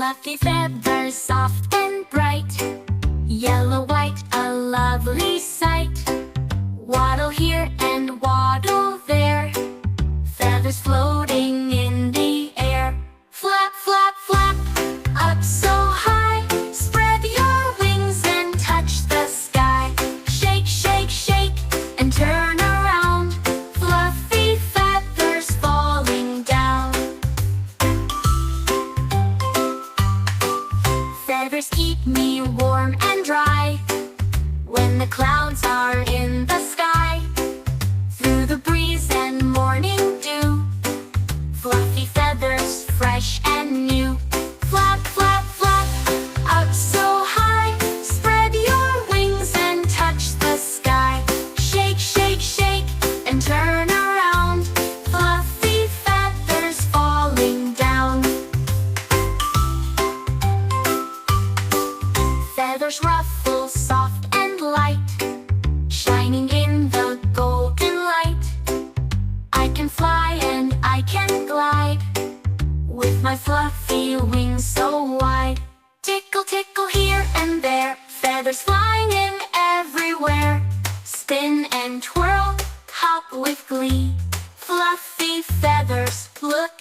Fluffy feathers, soft and bright. Yellow, white, a lovely sight. Waddle here and waddle there. Feathers floating in the air. Flap, flap, flap, up so high. Spread your wings and touch the sky. Shake, shake, shake, and turn around. Fluffy feathers falling down. Feathers keep me warm and dry when the clouds are in the sky. Through the breeze and morning dew, fluffy feathers fresh and new. Flap, flap, flap, up so high. Spread your wings and touch the sky. Shake, shake, shake, and turn around. Fluffy feathers falling down. Feathers ruffle soft and light, shining in the golden light. I can fly and I can glide with my fluffy wings so wide. Tickle, tickle here and there, feathers flying in everywhere. Spin and twirl, hop with glee. Fluffy feathers, look